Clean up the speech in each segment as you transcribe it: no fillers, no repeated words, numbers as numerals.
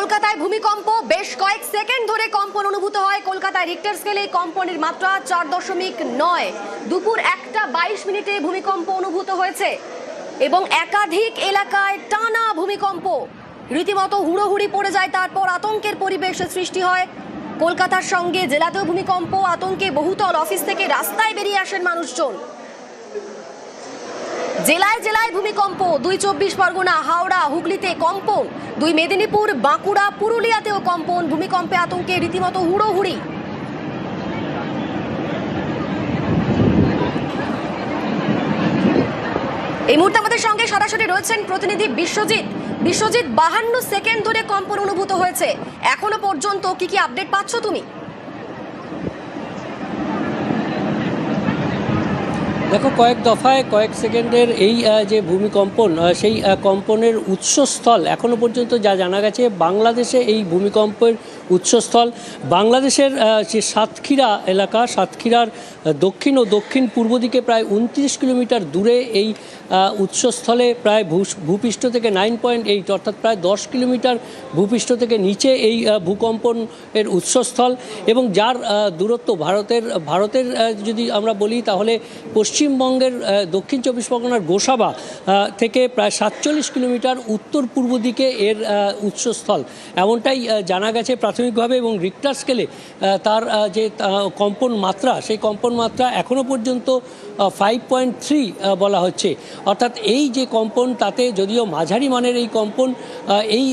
কলকাতায় ভূমিকম্প, বেশ কয়েক সেকেন্ড ধরে কম্পন অনুভূত হয়। কলকাতায় রিক্টার স্কেলে কম্পনের মাত্রা 4.9। দুপুর 1:22 ভূমিকম্প অনুভূত হয়েছে এবং একাধিক এলাকায় টানা ভূমিকম্প। রীতিমতো হুড়োহুড়ি পড়ে যায়, তারপর আতঙ্কের পরিবেশ সৃষ্টি হয়। কলকাতার সঙ্গে জেলাতেও ভূমিকম্প, আতঙ্কে বহুতল অফিস থেকে রাস্তায় বেরিয়ে আসেন মানুষজন। জেলায় জেলায় ভূমিকম্প, 2 চব্বিশ পরগনা, হাওড়া, হুগলিতে কম্পন, 2 মেদিনীপুর, বাঁকুড়া, পুরুলিয়াতেও কম্পন। ভূমিকম্পে আতঙ্কে রীতিমতো হুড়োহুড়ি। এই মুহূর্তে আমাদের সঙ্গে সরাসরি রয়েছেন প্রতিনিধি বিশ্বজিৎ। 52 সেকেন্ড ধরে কম্পন অনুভূত হয়েছে। এখনো পর্যন্ত কি কি আপডেট পাচ্ছ তুমি? দেখো, কয়েক দফায় কয়েক সেকেন্ডের এই যে ভূমিকম্পন, সেই কম্পনের উৎসস্থল এখনও পর্যন্ত যা জানা গেছে, বাংলাদেশে এই ভূমিকম্পের উৎসস্থল বাংলাদেশের যে সাতক্ষীরা এলাকা, সাতক্ষীরার দক্ষিণ ও দক্ষিণ পূর্ব দিকে প্রায় 29 কিলোমিটার দূরে এই উৎসস্থলে প্রায় ভূপৃষ্ঠ থেকে 9.8 অর্থাৎ প্রায় 10 কিলোমিটার ভূপৃষ্ঠ থেকে নিচে এই ভূকম্পনের উৎসস্থল, এবং যার দূরত্ব ভারতের যদি আমরা বলি তাহলে পশ্চিমবঙ্গের দক্ষিণ 24 পরগনার গোসাবা থেকে প্রায় 47 কিলোমিটার উত্তর পূর্ব দিকে এর উৎসস্থল, এমনটাই জানা গেছে প্রাথমিকভাবে। এবং রিক্টার স্কেলে তার যে কম্পন মাত্রা, সেই কম্পন মাত্রা এখনও পর্যন্ত 5.3 বলা হচ্ছে। অর্থাৎ এই যে কম্পন, তাতে যদিও মাঝারি মানের এই কম্পন, এই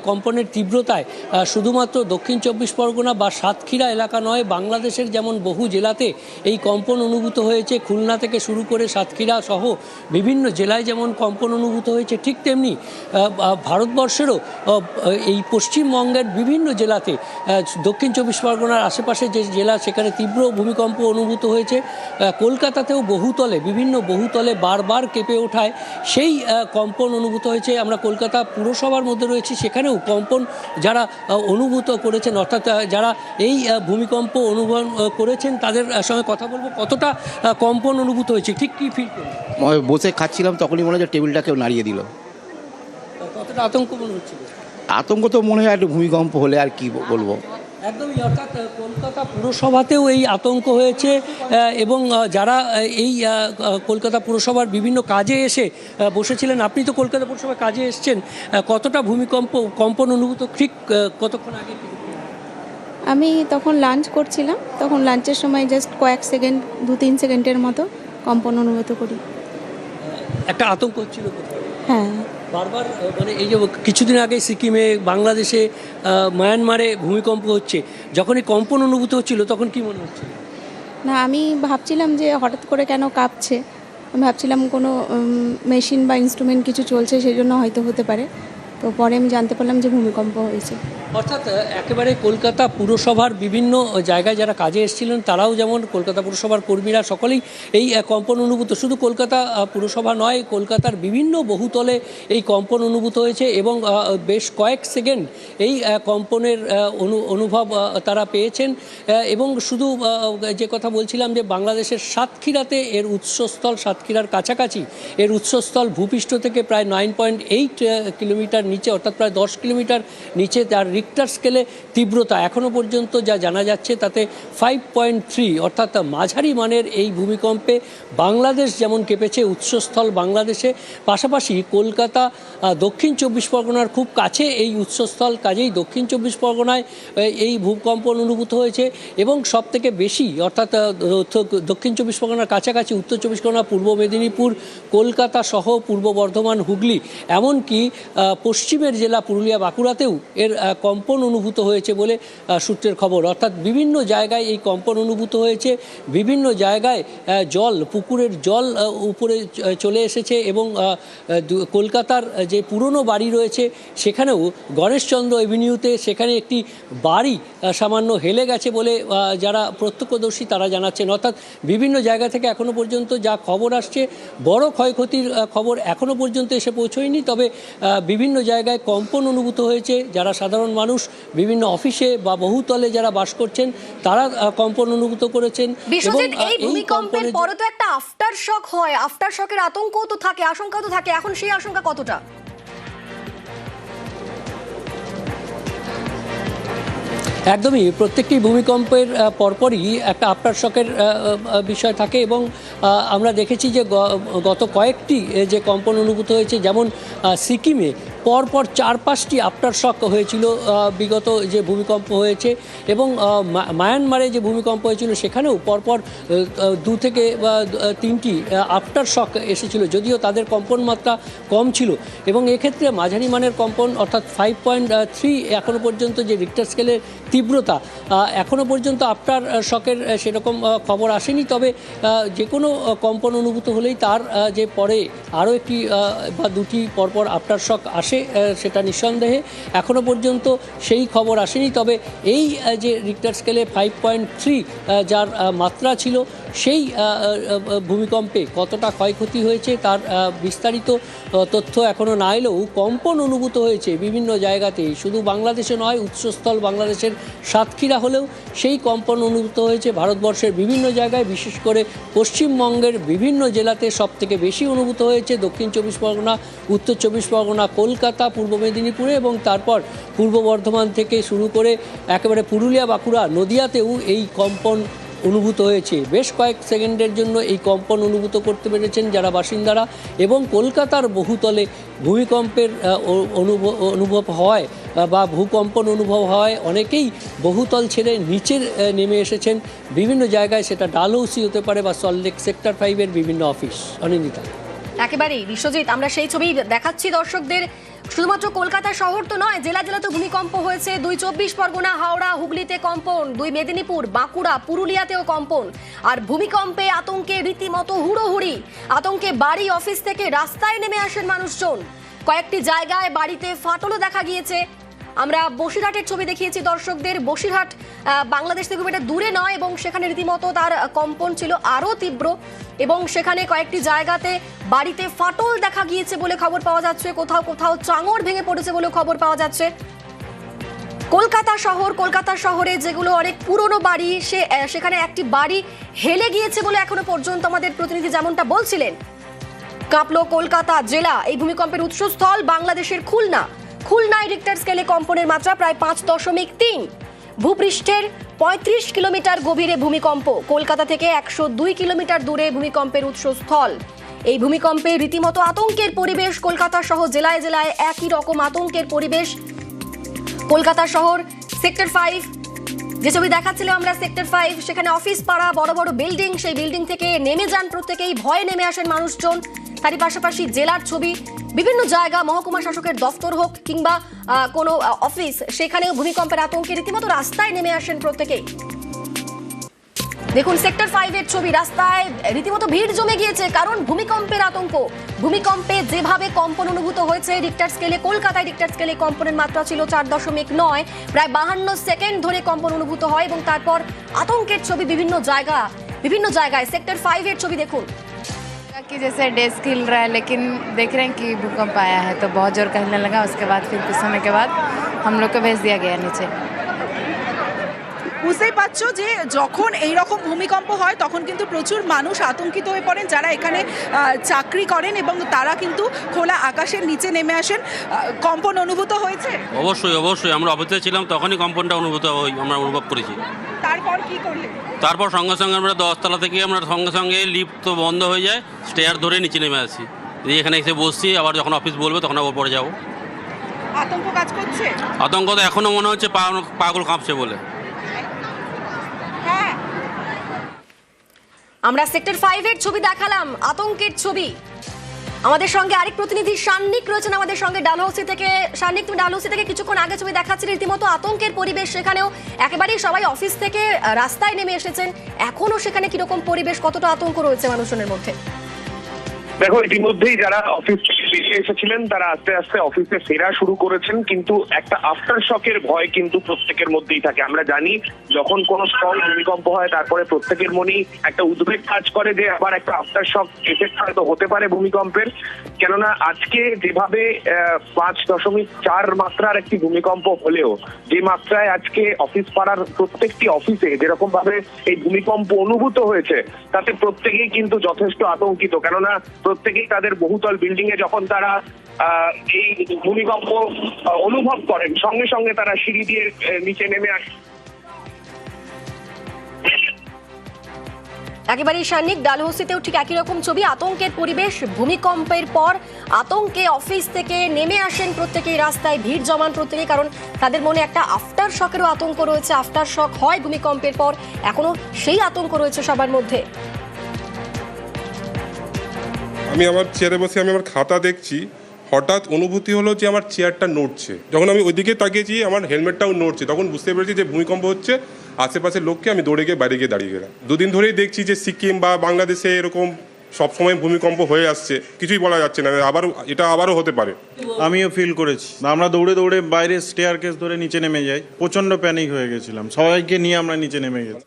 কম্পনের তীব্রতায় শুধুমাত্র দক্ষিণ 24 পরগনা বা সাতক্ষীরা এলাকা নয়, বাংলাদেশের যেমন বহু জেলাতে এই কম্পন অনুভূত হয়েছে, খুলনা থেকে শুরু করে সাতক্ষীরা সহ বিভিন্ন জেলায় যেমন কম্পন অনুভূত হয়েছে, ঠিক তেমনি ভারতবর্ষেরও এই পশ্চিমবঙ্গের বিভিন্ন জেলাতে, দক্ষিণ 24 পরগনার আশেপাশে যে জেলা, সেখানে তীব্র ভূমিকম্প অনুভূত হয়েছে। কলকাতাতেও বিভিন্ন বহুতলে বারবার কেঁপে ওঠায় সেই কম্পন অনুভূত হয়েছে। আমরা কলকাতা পুরসভার মধ্যে রয়েছি, সেখানেও কম্পন যারা অনুভূত করেছেন, অর্থাৎ যারা এই ভূমিকম্প অনুভব করেছেন, তাদের সঙ্গে কথা বলবো। কতটা কম্পন অনুভূত হয়েছে, ঠিক কি ফিল করলেন? বসে খাচ্ছিলাম, তখনই মনে হচ্ছে টেবিলটা কেউ নাড়িয়ে দিল। কতটা আতঙ্ক মনে হচ্ছিল? আতঙ্ক তো মনে হয় একটু ভূমিকম্প হলে, আর কি বলবো। একদমই, অর্থাৎ কলকাতা পুরসভাতেও এই আতঙ্ক হয়েছে, এবং যারা এই কলকাতা পুরসভার বিভিন্ন কাজে এসে বসেছিলেন, আপনি তো কলকাতা পুরসভার কাজে এসছেন, কতটা কম্পন অনুভূত, ঠিক কতক্ষণ আগে? আমি তখন লাঞ্চ করছিলাম, তখন লাঞ্চের সময় জাস্ট কয়েক সেকেন্ড, 2-3 সেকেন্ডের মতো কম্পন অনুভূত করি। একটা আতঙ্ক হচ্ছিল? হ্যাঁ, বারবার, মানে এই যে কিছুদিন আগে সিকিমে, বাংলাদেশে, মায়ানমারে ভূমিকম্প হচ্ছে, যখনই কম্পন অনুভূত হচ্ছিল তখন কি মনে হচ্ছে? না, আমি ভাবছিলাম যে হঠাৎ করে কেন কাঁপছে, আমি ভাবছিলাম কোনো মেশিন বা ইনস্ট্রুমেন্ট কিছু চলছে, সেই জন্য হয়তো হতে পারে। তো পরে আমি জানতে পারলাম যে ভূমিকম্প হয়েছে। অর্থাৎ একেবারে কলকাতা পুরসভার বিভিন্ন জায়গায় যারা কাজে এসেছিলেন, তারাও যেমন কলকাতা পুরসভার কর্মীরা সকলেই এই কম্পন অনুভূত। শুধু কলকাতা পুরসভা নয়, কলকাতার বিভিন্ন বহুতলে এই কম্পন অনুভূত হয়েছে, এবং বেশ কয়েক সেকেন্ড এই কম্পনের অনুভব তারা পেয়েছেন। এবং শুধু যে কথা বলছিলাম, যে বাংলাদেশের সাতক্ষীরাতে এর উৎসস্থল, সাতক্ষীরার কাছাকাছি এর উৎসস্থল, ভূপৃষ্ঠ থেকে প্রায় 9.8 কিলোমিটার নিচে, অর্থাৎ প্রায় 10 কিলোমিটার নিচে। তার রিক্টার স্কেলে তীব্রতা এখনও পর্যন্ত যা জানা যাচ্ছে তাতে 5.3, অর্থাৎ মাঝারি মানের এই ভূমিকম্পে বাংলাদেশ যেমন কেঁপেছে, উৎসস্থল বাংলাদেশে, পাশাপাশি কলকাতা, দক্ষিণ 24 পরগনার খুব কাছে এই উৎসস্থল, কাজেই দক্ষিণ 24 পরগনায় এই ভূকম্পন অনুভূত হয়েছে। এবং সবথেকে বেশি, অর্থাৎ দক্ষিণ 24 পরগনার কাছাকাছি উত্তর 24 পরগনা, পূর্ব মেদিনীপুর, কলকাতা সহ পূর্ব বর্ধমান, হুগলি, এমনকি পশ্চিমের জেলা পুরুলিয়া, বাঁকুড়াতেও এর কম্পন অনুভূত হয়েছে বলে সূত্রের খবর। অর্থাৎ বিভিন্ন জায়গায় এই কম্পন অনুভূত হয়েছে, বিভিন্ন জায়গায় পুকুরের জল উপরে চলে এসেছে, এবং কলকাতার যে পুরনো বাড়ি রয়েছে সেখানেও, গণেশচন্দ্র এভিনিউতে, সেখানে একটি বাড়ি সামান্য হেলে গেছে বলে যারা প্রত্যক্ষদর্শী তারা জানাচ্ছেন। অর্থাৎ বিভিন্ন জায়গা থেকে এখনও পর্যন্ত যা খবর আসছে, বড় ক্ষয়ক্ষতির খবর এখনও পর্যন্ত এসে পৌঁছয়নি, তবে বিভিন্ন জায়গায় কম্পন অনুভূত হয়েছে। যারা সাধারণ মানুষ বিভিন্ন অফিসে বা বহুতলে যারা বাস করছেন, তারা কম্পন অনুভূত করেছেন। বিশ্বজিৎ, এই ভূমিকম্পের পরে তো একটা আফটার শক হয়, আফটার শকের আতঙ্কও তো থাকে, আশঙ্কা তো থাকে, এখন সেই আশঙ্কা কতটা? একদমই, প্রত্যেকটি ভূমিকম্পের পরপরই একটা আফটার শকের বিষয় থাকে এবং আমরা দেখেছি যে গত কয়েকটি যে কম্পন অনুভূত হয়েছে, যেমন সিকিমে পরপর 4-5টি আফটার শক হয়েছিল বিগত যে ভূমিকম্প হয়েছে, এবং মায়ানমারে যে ভূমিকম্প হয়েছিল সেখানেও পরপর 2 থেকে 3টি আফটার শক এসেছিল, যদিও তাদের কম্পন মাত্রা কম ছিল। এবং এক্ষেত্রে মাঝারি মানের কম্পন অর্থাৎ 5.3 এখনও পর্যন্ত যে রিক্টার স্কেলের তীব্রতা, এখনও পর্যন্ত আফটার শকের সেরকম খবর আসেনি। তবে যে কোনো কম্পন অনুভূত হলেই তার যে পরে আরও একটি বা 2টি পরপর আফটার শক আসে, সেটা নিঃসন্দেহে এখনও পর্যন্ত সেই খবর আসেনি। তবে এই যে রিক্টার স্কেলে 5.3 যার মাত্রা ছিল, সেই ভূমিকম্পে কতটা ক্ষয়ক্ষতি হয়েছে তার বিস্তারিত তথ্য এখনও না এলেও কম্পন অনুভূত হয়েছে বিভিন্ন জায়গাতেই, শুধু বাংলাদেশে নয়, উৎসস্থল বাংলাদেশের সাতক্ষীরা হলেও সেই কম্পন অনুভূত হয়েছে ভারতবর্ষের বিভিন্ন জায়গায়, বিশেষ করে পশ্চিমবঙ্গের বিভিন্ন জেলাতে সবথেকে বেশি অনুভূত হয়েছে দক্ষিণ 24 পরগনা, উত্তর 24 পরগনা, কলকাতা, পূর্ব মেদিনীপুরে, এবং তারপর পূর্ব বর্ধমান থেকে শুরু করে একেবারে পুরুলিয়া, বাঁকুড়া, নদিয়াতেও এই কম্পন অনুভূত হয়েছে। বেশ কয়েক সেকেন্ডের জন্য এই কম্পন অনুভূত করতে পেরেছেন যারা বাসিন্দারা, এবং কলকাতার বহুতলে ভূমিকম্পের অনুভব হয় বা ভূকম্পন অনুভব হয় অনেকেই বহুতল ছেড়ে নিচে নেমে এসেছেন বিভিন্ন জায়গায়, সেটা ডালহৌসি হতে পারে বা সল্টলেক সেক্টর 5-এর বিভিন্ন অফিস। অনিন্দিতা। একেবারেই বিশ্বজিৎ, আমরা সেই ছবি দেখাচ্ছি দর্শকদের। শুধুমাত্র কলকাতা শহর তো নয়, জেলা জেলাতে ভূমিকম্প হয়েছে। 2 24 পরগনা, হাওড়া, হুগলিতে কম্পন, 2 মেদিনীপুর, বাঁকুড়া, পুরুলিয়াতেও কম্পন। আর ভূমিকম্পে আতঙ্কে রীতিমতো হুড়োহুড়ি, আতঙ্কে বাড়ি অফিস থেকে রাস্তায় নেমে আসেন মানুষজন। কয়েকটি জায়গায় বাড়িতে ফাটলও দেখা গিয়েছে। আমরা বসিরহাটের ছবি দেখিয়েছি দর্শকদের। বসিরহাট বাংলাদেশ থেকে খুব একটা দূরে নয়, এবং সেখানে রীতিমতো তার কম্পন ছিল আরও তীব্র, এবং সেখানে কয়েকটি জায়গাতে বাড়িতে ফাটল দেখা গিয়েছে বলে খবর পাওয়া যাচ্ছে। কোথাও কোথাও চাঙড় ভেঙে পড়েছে বলে খবর পাওয়া যাচ্ছে। কলকাতা শহরে যেগুলো অনেক পুরনো বাড়ি, সেখানে একটি বাড়ি হেলে গিয়েছে বলে এখনো পর্যন্ত আমাদের প্রতিনিধি যেমনটা বলছিলেন। কাঁপলো কলকাতা জেলা। এই ভূমিকম্পের উৎসস্থল বাংলাদেশের খুলনায় রিক্টার স্কেলে কম্পনের মাত্রা প্রায় 5.3। ভূপৃষ্ঠের 35 কিলোমিটার গভীরে ভূমিকম্প। কলকাতা থেকে 102 কিলোমিটার দূরে ভূমিকম্পের উৎসস্থল। এই ভূমিকম্পে রীতিমতো আতঙ্কের পরিবেশ। কলকাতা সহ জেলায় জেলায় একই রকম আতঙ্কের পরিবেশ। কলকাতা শহর সেক্টর 5, যে ছবি দেখাচ্ছিলাম আমরা, সেক্টর 5, সেখানে অফিস পাড়া, বড় বড় বিল্ডিং, সেই বিল্ডিং থেকে নেমে যান প্রত্যেকেই, ভয়ে নেমে আসেন মানুষজন। তারই পাশাপাশি জেলার ছবি, বিভিন্ন জায়গা, মহকুমা শাসকের দফতর হোক কিংবা কোনো অফিস, সেখানেও ভূমিকম্পের আতঙ্কে রীতিমতো রাস্তায় নেমে আসেন প্রত্যেকেই। দেখুন সেক্টর 5-এর ছবি, রাস্তায় রীতিমতো ভিড় জমে গিয়েছে, কারণ ভূমিকম্পের আতঙ্ক। ভূমিকম্পে যেভাবে কম্পন অনুভূত হয়েছে রিক্টার স্কেলে, কলকাতায় রিক্টার স্কেলে কম্পনের মাত্রা ছিল 4.9, প্রায় 52 সেকেন্ড ধরে কম্পন অনুভূত হয়, এবং তারপর আতঙ্কের ছবি বিভিন্ন জায়গায়। সেক্টর 5-এর ছবি দেখুন। कि जैसे डेस्क हिल रहा है, लेकिन देख रहे हैं कि भूकंप आया है तो बहुत जोर का हिलने लगा। उसके बाद फिर कुछ समय के बाद हम लोग को भेज दिया गया नीचे। বুঝতেই পারছো যে যখন এই রকম ভূমিকম্প হয় তখন কিন্তু প্রচুর মানুষ আতঙ্কিত হয়ে পড়েন, যারা এখানে চাকরি করেন, এবং তারা কিন্তু খোলা আকাশের নিচে নেমে আসেন। কম্পন অনুভূত হয়েছে? অবশ্যই আমরা অবস্থায় ছিলাম, তখনই কম্পনটা আমরা অনুভব করেছি। তারপর কি করলেন? তারপর সঙ্গে সঙ্গে আমরা 10 তলা থেকে আমরা সঙ্গে লিফট তো বন্ধ হয়ে যায়, স্টেয়ার ধরে নিচে নেমে আসি। এখানে এসে বসছি, আবার যখন অফিস বলবে তখন আবার পরে যাবো। আতঙ্ক কাজ করছে? আতঙ্ক তো এখনও মনে হচ্ছে পাগল কাঁপছে বলে। আমরা সেক্টর 5-এর ছবি দেখালাম, আতঙ্কের ছবি। আমাদের সঙ্গে আরেক প্রতিনিধি সান্নিক রয়েছেন আমাদের সঙ্গে ডালহৌসি থেকে। সান্নিক, তুমি ডালহৌসি থেকে কিছুক্ষণ আগে ছবি দেখাচ্ছিলে, রীতিমতো আতঙ্কের পরিবেশ সেখানেও। একেবারেই সবাই অফিস থেকে রাস্তায় নেমে এসেছেন। এখনো সেখানে কিরকম পরিবেশ, কতটা আতঙ্ক রয়েছে মানুষজনের মধ্যে? দেখো, ইতিমধ্যেই যারা অফিস থেকে বেরিয়ে এসেছিলেন তারা আস্তে আস্তে অফিসে ফেরা শুরু করেছেন, কিন্তু একটা আফটার শকের ভয় কিন্তু প্রত্যেকের মধ্যেই থাকে। আমরা জানি যখন কোনো স্ট্রং ভূমিকম্প হয় তারপরে প্রত্যেকের মনেই একটা উদ্বেগ কাজ করে যে আবার একটা আফটার শক এফেক্ট হয়তো হতে পারে ভূমিকম্পের। কেননা আজকে যেভাবে 5.4 মাত্রার একটি ভূমিকম্প হলেও যে মাত্রায় আজকে অফিস পাড়ার প্রত্যেকটি অফিসে যেরকম ভাবে এই ভূমিকম্প অনুভূত হয়েছে, তাতে প্রত্যেকেই কিন্তু যথেষ্ট আতঙ্কিত। কেননা প্রত্যেকেই তাদের বহুতল বিল্ডিং এ যখন তারা এই ভূমিকম্প অনুভব করেন, সঙ্গে সঙ্গে তারা সিঁড়ি দিয়ে নিচে নেমে একেবারেই সান্নিক ডালহৌসিতেও ঠিক একই রকম ছবি, আতঙ্কের পরিবেশ। ভূমিকম্পের পর আতঙ্কে অফিস থেকে নেমে আসেন প্রত্যেকেই, রাস্তায় ভিড় জমান প্রত্যেকেই, কারণ তাদের মনে একটা আফটার শকেরও আতঙ্ক রয়েছে। আফটার শক হয় ভূমিকম্পের পর, এখনো সেই আতঙ্ক রয়েছে সবার মধ্যে। আমি আমার চেয়ারে বসে আমি আমার খাতা দেখছি, হঠাৎ অনুভূতি হলো যে আমার চেয়ারটা নড়ছে। যখন আমি ওইদিকে তাকিয়েছি আমার হেলমেটটাও নড়ছে, তখন বুঝতে পেরেছি যে ভূমিকম্প হচ্ছে। আশেপাশের লোককে আমি দৌড়ে গিয়ে বাইরে গিয়ে দাঁড়িয়ে গেলাম। দুদিন ধরেই দেখছি যে সিকিম বা বাংলাদেশে এরকম সবসময় ভূমিকম্প হয়ে আসছে, কিছুই বলা যাচ্ছে না, আবারও হতে পারে। আমিও ফিল করেছি। আমরা দৌড়ে দৌড়ে বাইরে স্টেয়ার কেস ধরে নিচে নেমে যাই, প্রচণ্ড প্যানিক হয়ে গেছিলাম, সবাইকে নিয়ে আমরা নিচে নেমে গেছি।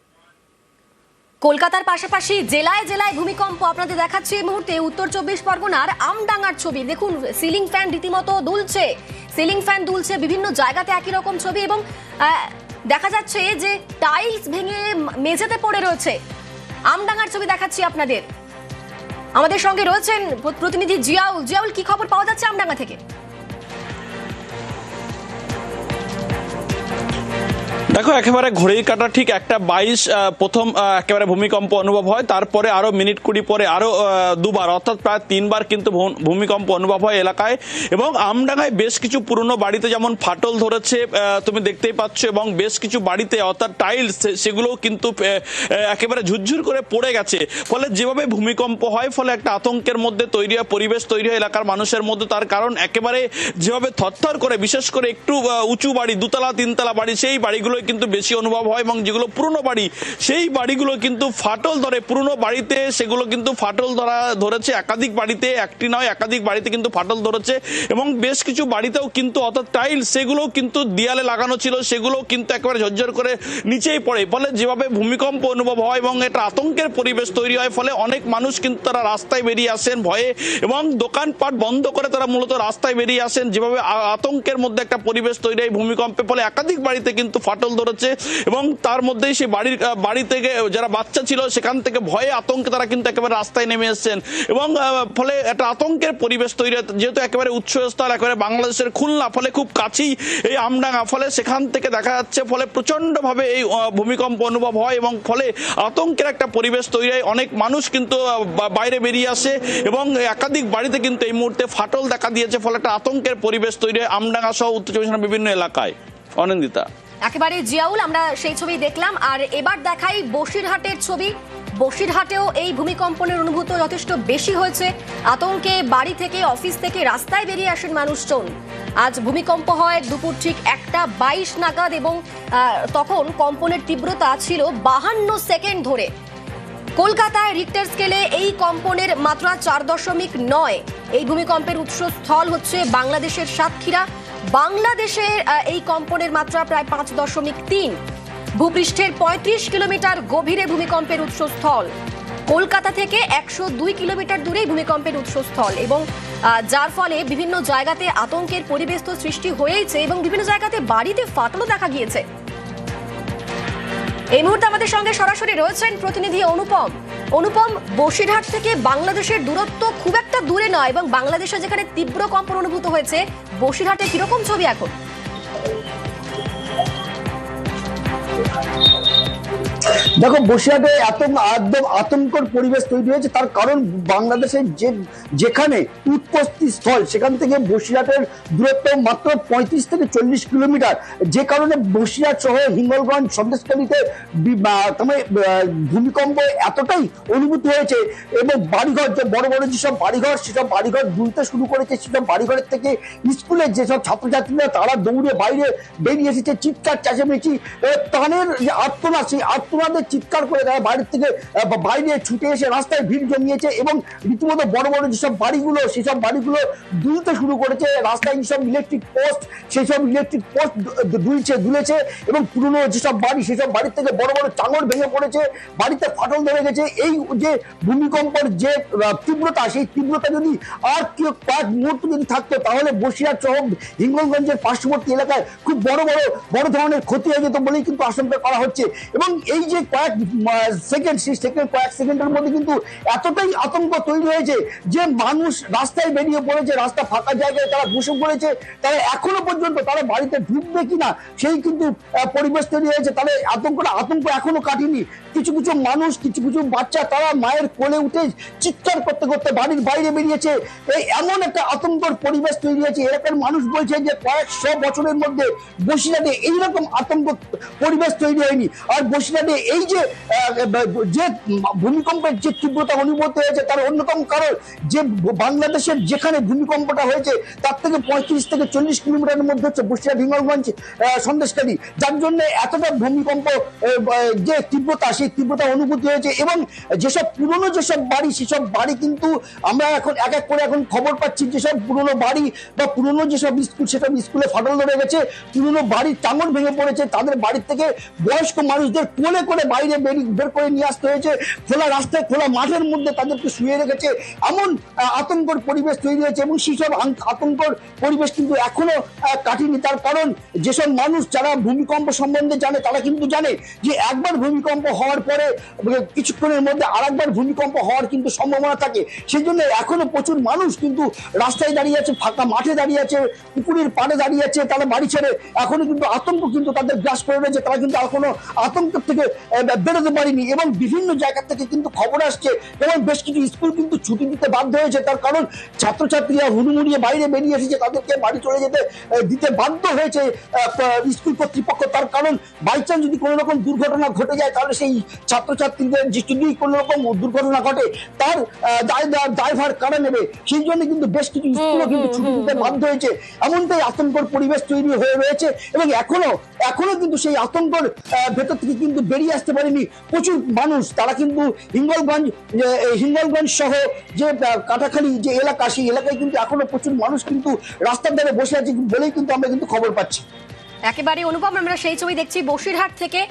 কলকাতার পাশাপাশি জেলায় জেলায় ভূমিকম্প আপনাদের দেখাচ্ছি এই মুহূর্তে। উত্তর 24 পরগনার আমডাঙ্গার ছবি দেখুন, সিলিং ফ্যান রীতিমতো দুলছে, সিলিং ফ্যান দুলছে, বিভিন্ন জায়গাতে একই রকম ছবি, এবং দেখা যাচ্ছে যে টাইলস ভেঙে মেঝেতে পড়ে রয়েছে। আমডাঙ্গার ছবি দেখাচ্ছি আপনাদের। আমাদের সঙ্গে রয়েছেন প্রতিনিধি জিয়াউল। জিয়াউল, কি খবর পাওয়া যাচ্ছে আমডাঙ্গা থেকে? দেখো, একেবারে ঘড়ির কাঁটা ঠিক 1:22 প্রথম একেবারে ভূমিকম্প অনুভব হয়, তারপরে আরো মিনিট 20 পরে আরো দুবার, অর্থাৎ প্রায় 3বার কিন্তু ভূমিকম্প অনুভব হয় এলাকায়। এবং আমডাঙ্গায় বেশ কিছু পুরনো বাড়িতে যেমন ফাটল ধরেছে তুমি দেখতেই পাচ্ছ, এবং বেশ কিছু বাড়িতে অর্থাৎ টাইলস সেগুলোও কিন্তু একেবারে ঝুরঝুর করে পড়ে গেছে। ফলে যেভাবে ভূমিকম্প হয়, ফলে একটা আতঙ্কের মধ্যে পরিবেশ তৈরি হয় এলাকার মানুষের মধ্যে। তার কারণ একেবারে যেভাবে থরথর করে, বিশেষ করে একটু উঁচু বাড়ি, 2তলা 3তলা বাড়ি, সেই বাড়িগুলো কিন্তু বেশি অনুভব হয়, এবং যেগুলো পুরনো বাড়ি সেই বাড়িগুলো কিন্তু ফাটল ধরে। পুরনো বাড়িতে সেগুলো কিন্তু ফাটল ধরেছে, একাধিক বাড়িতে, একটি নয় একাধিক বাড়িতে কিন্তু ফাটল ধরেছে। এবং বেশ কিছু বাড়িতেও কিন্তু অর্থাৎ টাইলস সেগুলো কিন্তু দেয়ালে লাগানো ছিল, সেগুলো কিন্তু একেবারে ঝরঝর করে নিচেই পড়ে। ফলে যেভাবে ভূমিকম্প অনুভব হয় এবং এটা আতঙ্কের পরিবেশ তৈরি হয়, ফলে অনেক মানুষ কিন্তু তারা রাস্তায় বেরিয়ে আসেন ভয়ে, এবং দোকানপাট বন্ধ করে তারা মূলত রাস্তায় বেরিয়ে আসেন। যেভাবে আতঙ্কের মধ্যে একটা পরিবেশ তৈরি হয় ভূমিকম্পে, ফলে একাধিক বাড়িতে কিন্তু ফাটল ধরেছে, এবং তার মধ্যেই সেই বাড়ি থেকে যারা বাচ্চা ছিল সেখান থেকে ভয়ে আতঙ্কে তারা কিন্তু একেবারে রাস্তায় নেমে এসেছেন। এবং ফলে একটা আতঙ্কের পরিবেশ তৈরি হয়, যেহেতু একেবারে উৎসস্থল একেবারে বাংলাদেশের খুলনা, ফলে খুব কাছেই এই আমডাঙ্গা, ফলে সেখান থেকে দেখা যাচ্ছে, ফলে প্রচন্ডভাবে এই ভূমিকম্প অনুভব হয়, এবং ফলে আতঙ্কের একটা পরিবেশ তৈরি হয়। অনেক মানুষ কিন্তু বাইরে বেরিয়ে আসে, এবং একাধিক বাড়িতে কিন্তু এই মুহূর্তে ফাটল দেখা দিয়েছে, ফলে একটা আতঙ্কের পরিবেশ তৈরি হয় আমডাঙ্গা সহ উত্তর চব্বিশ পরগনার বিভিন্ন এলাকায়। অনিন্দিতা। একেবারে জিয়াউল, আমরা সেই ছবি দেখলাম। আর এবার দেখাই বসিরহাটের ছবি। বসিরহাটেও এই ভূমিকম্পনের অনুভূতি যথেষ্ট বেশি হয়েছে। আতঙ্কে বাড়ি থেকে, অফিস থেকে রাস্তায় বেরিয়ে আসেন মানুষজন। আজ ভূমিকম্প হয় দুপুর ঠিক 1:22 নাগাদ, এবং তখন কম্পনের তীব্রতা ছিল 52 সেকেন্ড ধরে। কলকাতায় রিক্টার স্কেলে এই কম্পনের মাত্রা 4.9। এই ভূমিকম্পের উৎসস্থল হচ্ছে বাংলাদেশের সাতক্ষীরা। বাংলাদেশের এই কম্পনের মাত্রা প্রায় 5.3। ভূপৃষ্ঠের 35 কিলোমিটার গভীরে ভূমিকম্পের উৎসস্থল। কলকাতা থেকে 102 কিলোমিটার দূরে ভূমিকম্পের উৎসস্থল, এবং যার ফলে বিভিন্ন জায়গাতে আতঙ্কের পরিবেশ তো সৃষ্টি হয়েইছে, এবং বিভিন্ন জায়গাতে বাড়িতে ফাটলও দেখা গিয়েছে। এই মুহূর্তে আমাদের সঙ্গে সরাসরি রয়েছেন প্রতিনিধি অনুপম। অনুপম, বসিরহাট থেকে বাংলাদেশের দূরত্ব খুব একটা দূরে নয়, এবং বাংলাদেশে যেখানে তীব্র কম্পন অনুভূত হয়েছে, বসিরহাটে কিরকম ছবি এখন? দেখো, বসিরহাটে একদম আতঙ্কর পরিবেশ তৈরি হয়েছে। তার কারণ বাংলাদেশের যেখানে উৎপত্তি স্থল, সেখান থেকে বসিরহাটের দূরত্ব মাত্র 35 থেকে 40 কিলোমিটার। যে কারণে বসিরহাট সহ হিঙ্গলগঞ্জ, সন্দেশখালীতে ভূমিকম্প এতটাই অনুভূত হয়েছে, এবং বাড়িঘর, যে বড় বড় যেসব বাড়িঘর, সেসব বাড়িঘর দুলতে শুরু করেছে। সেসব বাড়িঘরের থেকে স্কুলের যেসব ছাত্রছাত্রীরা তারা দৌড়ে বাইরে বেরিয়ে এসেছে, চিৎকার চেঁচামেচি, প্রাণের যে আর্তনাদ, সেই আর্তনাদের চিৎকার করে তারা বাইরে ছুটে এসে রাস্তায় ভিড় জমিয়েছে, এবং রীতিমতো বড় বড় যেসব বাড়িগুলো, সেসব বাড়িগুলো দুলতে শুরু করেছে। রাস্তায় যেসব ইলেকট্রিক পোস্ট, সেসব ইলেকট্রিক পোস্ট দুলেছে, এবং পুরনো যেসব বাড়ি, সেসব বাড়ির থেকে বড় বড় চাঙড় ভেঙে পড়েছে, বাড়িতে ফাটল ধরে গেছে। এই যে ভূমিকম্পের যে তীব্রতা, সেই তীব্রতা যদি আর কয়েক মুহূর্ত যদি থাকতো, তাহলে বসিরহাট সহ হিঙ্গলগঞ্জের পার্শ্ববর্তী এলাকায় খুব বড় ধরনের ক্ষতি হয়ে যেত বলেই কিন্তু আশঙ্কা করা হচ্ছে। এবং এই এই যে কয়েক সেকেন্ড, সেই কয়েক সেকেন্ডের মধ্যে কিন্তু এতটাই আতঙ্ক তৈরি হয়েছে যে মানুষ রাস্তায় বেরিয়ে পড়েছে, রাস্তা ফাঁকা জায়গায় তারা বসে পড়েছে, তারা এখনো পর্যন্ত তারা বাড়িতে ঢুকবে কিনা সেই কিন্তু পরিবেশ তৈরি হয়েছে। তাহলে আতঙ্ক এখনো কাটেনি। কিছু কিছু মানুষ, কিছু কিছু বাচ্চা তারা মায়ের কোলে উঠে চিৎকার করতে করতে বাড়ির বাইরে বেরিয়েছে। এই এমন একটা আতঙ্কর পরিবেশ তৈরি হয়েছে। এলাকার মানুষ বলছে যে কয়েকশো বছরের মধ্যে বসিরহাটে এইরকম আতঙ্ক পরিবেশ তৈরি হয়নি। আর বসিরহাটে এই যে ভূমিকম্পের যে তীব্রতা অনুভূত হয়েছে তার অন্যতম কারণ যে বাংলাদেশের যেখানে ভূমিকম্পটা হয়েছে তার থেকে 35 থেকে 40 কিলোমিটারের মধ্যে হচ্ছে বসিরহাট হিঙ্গলগঞ্জ সন্দেশখালী, যার জন্য এতটা ভূমিকম্প যে তীব্রতা সেই তীব্রতা অনুভূতি হয়েছে। এবং যেসব পুরনো যেসব বাড়ি সেসব বাড়ি কিন্তু আমরা এখন এক এক করে এখন খবর পাচ্ছি যেসব পুরনো বাড়ি বা পুরনো যেসব স্কুল সেসব স্কুলে ফাটল ধরে গেছে, পুরনো বাড়ির টাঙন ভেঙে পড়েছে, তাদের বাড়ির থেকে বয়স্ক মানুষদের কোলে করে বাইরে বের করে নিয়ে আসতে হয়েছে, খোলা রাস্তায় খোলা মাঠের মধ্যে তাদেরকে শুয়ে রেখেছে। এমন আতঙ্কর পরিবেশ তৈরি হয়েছে এবং সেসব আতঙ্কর পরিবেশ কিন্তু এখনো কাটেনি। তার কারণ যেসব মানুষ যারা ভূমিকম্প সম্বন্ধে জানে তারা কিন্তু জানে যে একবার ভূমিকম্প হওয়ার পরে কিছুক্ষণের মধ্যে আরেকবার ভূমিকম্প হওয়ার কিন্তু সম্ভাবনা থাকে। সেই জন্য এখনো প্রচুর মানুষ কিন্তু রাস্তায় দাঁড়িয়ে আছে, ফাঁকা মাঠে দাঁড়িয়ে আছে, পুকুরের পাড়ে দাঁড়িয়ে আছে, তারা বাড়ি ছেড়ে এখনো কিন্তু আতঙ্ক কিন্তু তাদের গ্রাস করে রয়েছে। তারা কিন্তু এখনো আতঙ্ক থেকে বেরোতে পারেনি এবং বিভিন্ন জায়গা থেকে কিন্তু খবর আসছে এবং বেশ কিছু স্কুল কিন্তু ছুটি দিতে বাধ্য হয়েছে। তার কারণ ছাত্রছাত্রীরা হুড়ুমুড়িয়ে বাইরে বেরিয়ে এসেছে, তাদেরকে বাড়ি চলে দিতে বাধ্য হয়েছে স্কুল কর্তৃপক্ষ। তার কারণ বাই চান্স যদি কোনো রকম দুর্ঘটনা ঘটে যায় তাহলে সেই ছাত্রছাত্রীদের যদি কোনো রকম দুর্ঘটনা ঘটে তার দায়ভার কারা নেবে, সেই জন্য কিন্তু বেশ কিছু স্কুলও কিন্তু ছুটি দিতে বাধ্য হয়েছে। এমনটাই আতঙ্কর পরিবেশ তৈরি হয়ে রয়েছে এবং এখনো কিন্তু সেই আতঙ্কর ভেতর থেকে কিন্তু বেরিয়ে আসতে পারেনি প্রচুর মানুষ। তারা কিন্তু হিঙ্গলগঞ্জ সহ যে কাটাখালী যে এলাকা সেই এলাকায় কিন্তু এখনো প্রচুর মানুষ কিন্তু রাস্তার ধারে বসে আছে বলেই কিন্তু আমরা কিন্তু খবর পাচ্ছি। একেবারে অনুপম, আমরা সেই ছবি দেখছি বসিরহাট থেকে।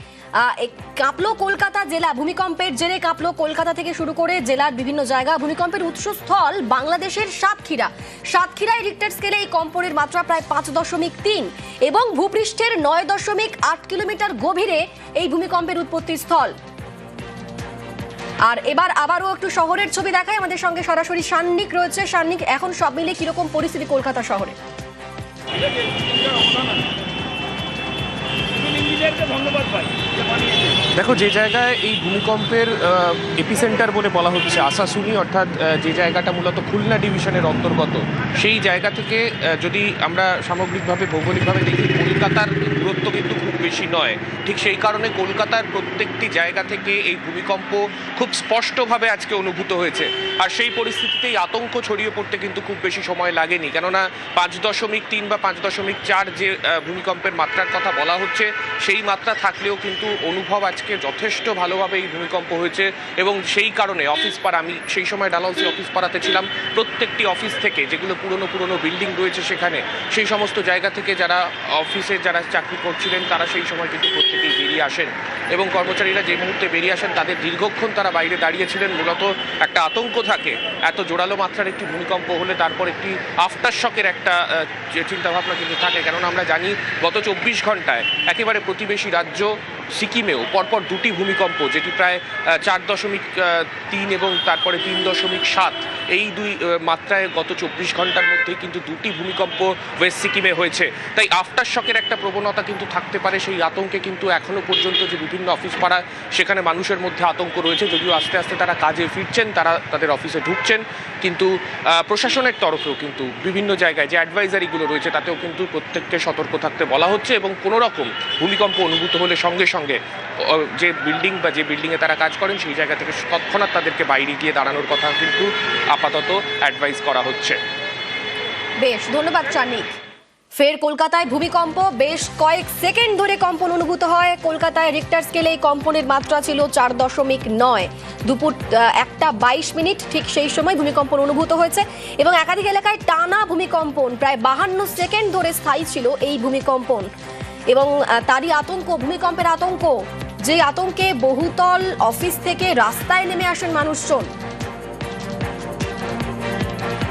কাঁপলো কলকাতা জেলা, ভূমিকম্পের জেরে কাঁপলো কলকাতা থেকে শুরু করে জেলার বিভিন্ন জায়গা। ভূমিকম্পের উৎসস্থল বাংলাদেশের সাতক্ষীরায় রিক্টার স্কেলে এই কম্পনের মাত্রা প্রায় 5.3 এবং ভূপৃষ্ঠের 9.8 কিলোমিটার গভীরে এই ভূমিকম্পের উৎপত্তি স্থল। আর এবার আবারও একটু শহরের ছবি দেখায়, আমাদের সঙ্গে সরাসরি সান্নিক রয়েছে। সান্নিক, এখন সব মিলে কিরকম পরিস্থিতি কলকাতা শহরে? দেখো, যে জায়গায় এই ভূমিকম্পের এপিসেন্টার বলে বলা হচ্ছে আশাশুনি, অর্থাৎ যে জায়গাটা মূলত খুলনা ডিভিশনের অন্তর্গত, সেই জায়গা থেকে যদি আমরা সামগ্রিকভাবে ভৌগোলিকভাবে দেখি কলকাতার দূরত্ব কিন্তু খুব বেশি নয়। ঠিক সেই কারণে কলকাতার প্রত্যেকটি জায়গা থেকে এই ভূমিকম্প খুব স্পষ্টভাবে আজকে অনুভূত হয়েছে। আর সেই পরিস্থিতিতেই আতঙ্ক ছড়িয়ে পড়তে কিন্তু খুব বেশি সময় লাগেনি, কেননা 5.3 বা 5.4 যে ভূমিকম্পের মাত্রার কথা বলা হচ্ছে সেই মাত্রা থাকলেও কিন্তু অনুভব আজকে যথেষ্ট ভালোভাবে এই ভূমিকম্প হয়েছে। এবং সেই কারণে অফিস পাড়া, আমি সেই সময় ডালহাউসি অফিস পাড়াতে ছিলাম, প্রত্যেকটি অফিস থেকে যেগুলো পুরনো বিল্ডিং রয়েছে সেখানে, সেই সমস্ত জায়গা থেকে যারা অফিসে যারা চাকরি করছিলেন তারা সেই সময় কিন্তু প্রত্যেকেই বেরিয়ে আসেন এবং কর্মচারীরা যে মুহূর্তে বেরিয়ে আসেন তাদের দীর্ঘক্ষণ তারা বাইরে দাঁড়িয়েছিলেন। মূলত একটা আতঙ্ক থাকে এত জোরালো মাত্রার একটি ভূমিকম্প হলে, তারপর একটি আফটার শকের একটা চিন্তাভাবনা কিন্তু থাকে। কেননা আমরা জানি গত 24 ঘন্টায় একেবারে প্রতিবেশী রাজ্য সিকিমেও পরপর দুটি ভূমিকম্প, যেটি প্রায় 4.3 এবং তারপরে 3.7, এই দুই মাত্রায় গত 24 ঘন্টার মধ্যে কিন্তু দুটি ভূমিকম্প ওয়েস্ট সিকিমে হয়েছে। তাই আফটার শকের একটা প্রবণতা কিন্তু থাকতে পারে। সেই আতঙ্কে কিন্তু এখনো পর্যন্ত যে বিভিন্ন অফিস পাড়া সেখানে মানুষের মধ্যে আতঙ্ক রয়েছে, যদিও আস্তে আস্তে তারা কাজে ফিরছেন, তারা তাদের অফিসে ঢুকছেন, কিন্তু প্রশাসনের তরফেও কিন্তু বিভিন্ন জায়গায় যে অ্যাডভাইজারিগুলো রয়েছে তাতেও কিন্তু প্রত্যেককে সতর্ক থাকতে বলা হচ্ছে এবং কোনো রকম ভূমিকম্প অনুভূত হলে সঙ্গে সঙ্গে যে বিল্ডিং বা যে বিল্ডিংয়ে তারা কাজ করেন সেই জায়গা থেকে তৎক্ষণাৎ তাদেরকে বাইরে গিয়ে দাঁড়ানোর কথা কিন্তু আপাতত অ্যাডভাইস করা হচ্ছে। বেশ, ধন্যবাদ চানিক। ফের কলকাতায় ভূমিকম্প, বেশ কয়েক সেকেন্ড ধরে কম্পন অনুভূত হয়। কলকাতায় রিক্টার স্কেলে এই কম্পনের মাত্রা ছিল 4.9। দুপুর 1:22 ঠিক সেই সময় ভূমিকম্পন অনুভূত হয়েছে এবং একাধিক এলাকায় টানা ভূমিকম্পন, প্রায় 52 সেকেন্ড ধরে স্থায়ী ছিল এই ভূমিকম্পন এবং তারই আতঙ্ক, ভূমিকম্পের আতঙ্ক, যে আতঙ্কে বহুতল অফিস থেকে রাস্তায় নেমে আসেন মানুষজন।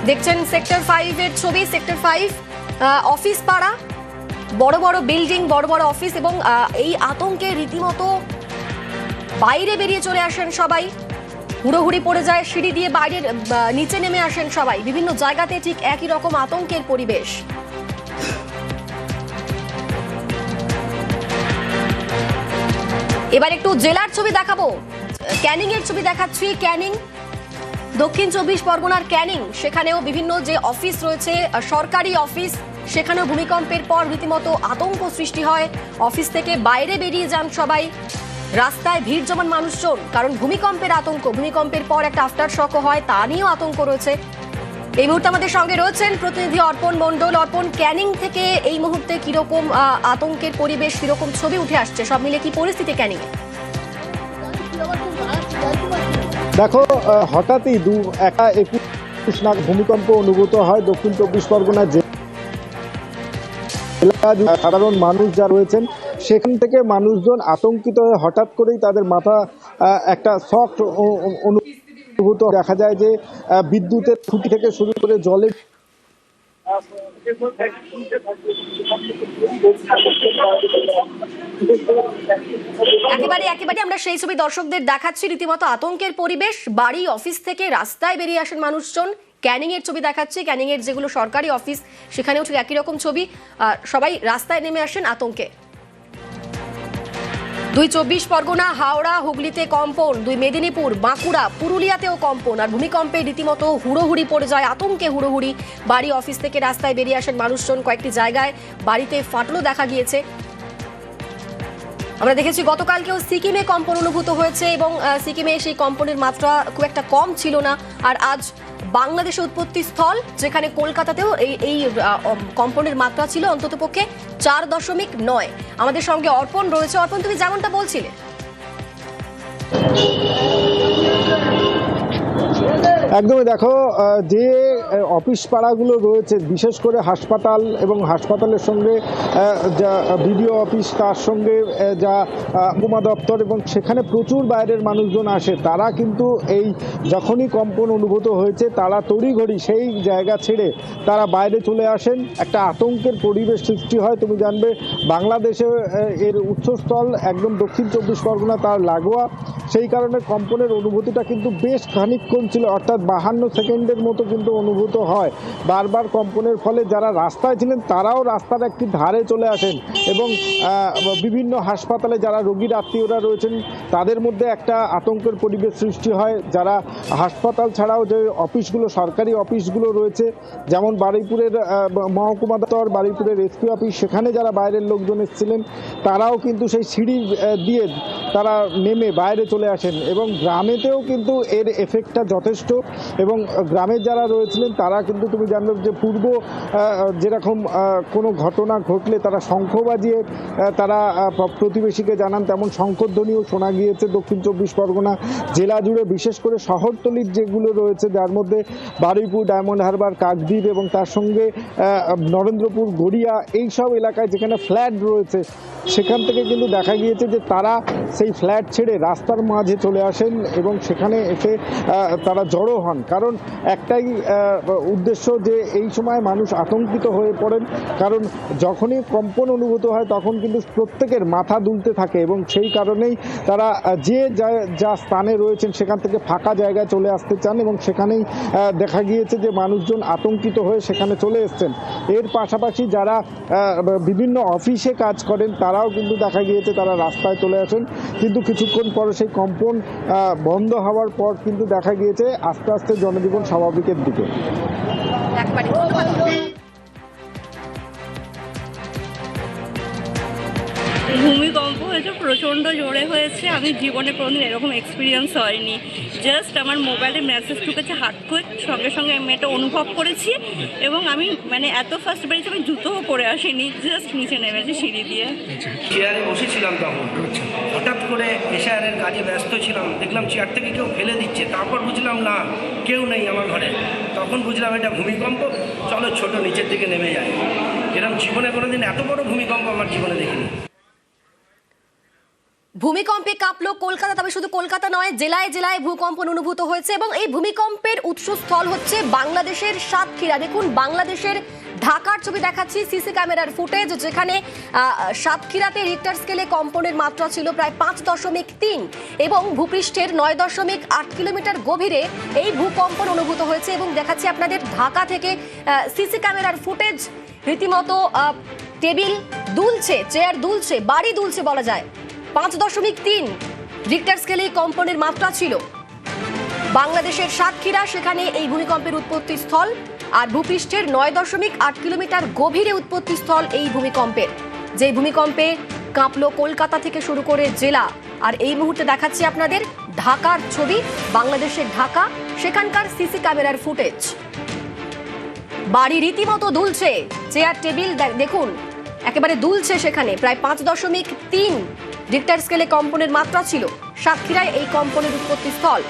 দেখছেন সেক্টর 5 এর ছবি। সেক্টর 5 অফিস পাড়া, বড় বড় বিল্ডিং, বড় বড় অফিস এবং এই আতঙ্কে রীতিমতো বাইরে বেরিয়ে চলে আসেন সবাই, হুড়োহুড়ি পড়ে যায়, সিঁড়ি দিয়ে বাইরের নিচে নেমে আসেন সবাই। বিভিন্ন জায়গাতে ঠিক একই রকম আতঙ্কের পরিবেশ। এবার একটু জেলার ছবি দেখাবো, ক্যানিং এর ছবি দেখাচ্ছি। ক্যানিং, দক্ষিণ 24 পরগনার ক্যানিং, সেখানেও বিভিন্ন যে অফিস রয়েছে, সরকারি অফিস, সেখানেও ভূমিকম্পের পর রীতিমতো আতঙ্ক সৃষ্টি হয়। অফিস থেকে বাইরে বেরিয়ে যান সবাই, রাস্তায় ভিড় জমান মানুষজন, কারণ ভূমিকম্পের আতঙ্ক। ভূমিকম্পের পর একটা আফটার শকও হয়, তা নিয়েও আতঙ্ক রয়েছে। এই মুহূর্তে আমাদের সঙ্গে রয়েছেন প্রতিনিধি অর্পণ মণ্ডল। অর্পণ, ক্যানিং থেকে এই মুহূর্তে কিরকম আতঙ্কের পরিবেশ, কিরকম ছবি উঠে আসছে, সব মিলে কি পরিস্থিতি ক্যানিং এ? দেখো, হঠাৎই 1:21 নাগাদ ভূমিকম্প অনুভূত হয় দক্ষিণ 24 পরগনার সাধারণ মানুষ যা রয়েছেন সেখান থেকে মানুষজন আতঙ্কিত হয়ে হঠাৎ করেই তাদের মাথা একটা শক অনুভূত। দেখা যায় যে বিদ্যুতের খুঁটি থেকে শুরু করে জলের একেবারে আমরা সেই ছবি দর্শকদের দেখাচ্ছি। রীতিমতো আতঙ্কের পরিবেশ, বাড়ি অফিস থেকে রাস্তায় বেরিয়ে আসেন মানুষজন। ক্যানিং এর ছবি দেখাচ্ছি, ক্যানিং এর যেগুলো সরকারি অফিস সেখানেও ঠিক একই রকম ছবি, সবাই রাস্তায় নেমে আসেন আতঙ্কে। 2 24 পরগনা, হাওড়া, হুগলিতে কম্পন, 2 মেদিনীপুর, বাঁকুড়া, পুরুলিয়াতেও কম্পন। আর ভূমিকম্পে রীতিমতো হুড়োহুড়ি পড়ে যায়, আতঙ্কে হুড়োহুড়ি। বাড়ি অফিস থেকে রাস্তায় বেরিয়ে আসেন মানুষজন। কয়েকটি জায়গায় বাড়িতে ফাটলও দেখা গিয়েছে। আমরা দেখেছি গতকালকেও সিকিমে কম্পন অনুভূত হয়েছে এবং সিকিমে সেই কম্পনের মাত্রা খুব একটা কম ছিল না। আর আজ বাংলাদেশের উৎপত্তি স্থল, যেখানে কলকাতাতেও এই কম্পনের মাত্রা ছিল অন্ততপক্ষে 4.9। আমাদের সঙ্গে অর্পণ রয়েছে। অর্পণ, তুমি যেমনটা বলছিলে, একদমই। দেখো, যে অফিস পাড়াগুলো রয়েছে, বিশেষ করে হাসপাতাল এবং হাসপাতালের সঙ্গে যা বিডিও অফিস, তার সঙ্গে যা মহকুমা দপ্তর, এবং সেখানে প্রচুর বাইরের মানুষজন আসে। তারা কিন্তু এই যখনই কম্পন অনুভূত হয়েছে তারা তড়িঘড়ি সেই জায়গা ছেড়ে তারা বাইরে চলে আসেন। একটা আতঙ্কের পরিবেশ সৃষ্টি হয়। তুমি জানবে বাংলাদেশে এর উৎসস্থল একদম দক্ষিণ 24 পরগনা, তার লাগোয়া। সেই কারণে কম্পনের অনুভূতিটা কিন্তু বেশ খানিকক্ষণ ছিল, অর্থাৎ 52 সেকেন্ডের মতো কিন্তু অনুভূত হয়। বারবার কম্পনের ফলে যারা রাস্তায় ছিলেন তারাও রাস্তার একটি ধারে চলে আসেন এবং বিভিন্ন হাসপাতালে যারা রোগীর আত্মীয়রা রয়েছেন তাদের মধ্যে একটা আতঙ্কের পরিবেশ সৃষ্টি হয়। যারা হাসপাতাল ছাড়াও যে অফিসগুলো, সরকারি অফিসগুলো রয়েছে, যেমন বারুইপুরের মহকুমা দপ্তর, বারুইপুরের এসপি অফিস, সেখানে যারা বাইরের লোকজন এসেছিলেন তারাও কিন্তু সেই সিঁড়ি দিয়ে তারা নেমে বাইরে চলে আসেন। এবং গ্রামেতেও কিন্তু এর এফেক্টটা যথেষ্ট। এবং গ্রামের যারা রয়েছিলেন তারা কিন্তু, তুমি জানবে যে পূর্ব যেরকম কোনো ঘটনা ঘটলে তারা শঙ্খ বাজিয়ে তারা প্রতিবেশীকে জানান, তেমন শঙ্খধ্বনিও শোনা গিয়েছে দক্ষিণ 24 পরগনা জেলা জুড়ে। বিশেষ করে শহরতলির যেগুলো রয়েছে, যার মধ্যে বারুইপুর, ডায়মন্ড হারবার, কাকদ্বীপ এবং তার সঙ্গে নরেন্দ্রপুর, গড়িয়া, এই সব এলাকায় যেখানে ফ্ল্যাট রয়েছে সেখান থেকে কিন্তু দেখা গিয়েছে যে তারা সেই ফ্ল্যাট ছেড়ে রাস্তার মাঝে চলে আসেন এবং সেখানে এসে তারা জড়ো হন। কারণ একটাই উদ্দেশ্য, যে এই সময় মানুষ আতঙ্কিত হয়ে পড়েন, কারণ যখনই কম্পন অনুভূত হয় তখন কিন্তু প্রত্যেকের মাথা দুলতে থাকে এবং সেই কারণেই তারা যে যা স্থানে রয়েছেন সেখান থেকে ফাঁকা জায়গায় চলে আসতে চান এবং সেখানেই দেখা গিয়েছে যে মানুষজন আতঙ্কিত হয়ে সেখানে চলে এসছেন। এর পাশাপাশি যারা বিভিন্ন অফিসে কাজ করেন তারাও কিন্তু দেখা গিয়েছে তারা রাস্তায় চলে আসেন, কিন্তু কিছুক্ষণ পরে সেই কম্পন বন্ধ হওয়ার পর কিন্তু দেখা গিয়েছে আস্তে আস্তে জনজীবন স্বাভাবিকের দিকে। ভূমিকম্প হয়েছে, প্রচণ্ড জোরে হয়েছে। আমি জীবনে কোনোদিন এরকম এক্সপিরিয়েন্স হয়নি। জাস্ট আমার মোবাইলে মেসেজ ঢুকেছে, হাত করে সঙ্গে সঙ্গে আমি এটা অনুভব করেছি এবং আমি এত ফার্স্ট বেরিয়েছি, আমি জুতোও পরে আসিনি, জাস্ট নিচে নেমেছি সিঁড়ি দিয়ে। চেয়ারে বসেছিলাম, তখন হঠাৎ করে এশারের কাজে ব্যস্ত ছিলাম, দেখলাম চেয়ার থেকে কেউ ফেলে দিচ্ছে। তারপর বুঝলাম না, কেউ নেই আমার ঘরে। তখন বুঝলাম এটা ভূমিকম্প, চলো ছোট নিচের দিকে নেমে যায়। এরকম জীবনে কোনোদিন এত বড় ভূমিকম্প আমার জীবনে দেখিনি। ভূমিকম্পে কাঁপলো কলকাতা, তবে শুধু কলকাতা নয়, জেলায় জেলায় ভূকম্পন অনুভূত হয়েছে এবং এই ভূমিকম্পের উৎসস্থল হচ্ছে বাংলাদেশের সাতক্ষীরা। দেখুন, বাংলাদেশের ঢাকার ছবি দেখাচ্ছি, সিসি ক্যামেরার ফুটেজ, যেখানে সাতক্ষীরাতে রিক্টার স্কেলে কম্পনের মাত্রা ছিল প্রায় 5.3 এবং ভূপৃষ্ঠের 9.8 কিলোমিটার গভীরে এই ভূকম্পন অনুভূত হয়েছে। এবং দেখাচ্ছি আপনাদের ঢাকা থেকে সিসি ক্যামেরার ফুটেজ, রীতিমতো টেবিল দুলছে, চেয়ার দুলছে, বাড়ি দুলছে বলা যায়। 5.3 রিক্টার স্কেলে কম্পনের মাত্রা ছিল। বাংলাদেশের সাতক্ষীরা, সেখানে এই ভূমিকম্পের উৎপত্তি স্থল, আর ভূপৃষ্ঠের 9.8 কিলোমিটার গভীরে উৎপত্তি স্থল এই ভূমিকম্পের, যে ভূমিকম্পে কাঁপলো কলকাতা থেকে শুরু করে জেলা। আর এই মুহূর্তে দেখাচ্ছি আপনাদের ঢাকার ছবি, বাংলাদেশের ঢাকা, সেখানকার সিসি ক্যামেরার ফুটেজ। বাড়ি রীতিমতো দুলছে, চেয়ার টেবিল দেখুন একেবারে দুলছে সেখানে। প্রায় 5.3 রিক্টার স্কেলে কম্পনের মাত্রা ছিল। সাতক্ষীরায় এই কম্পনের উৎপত্তি স্থল।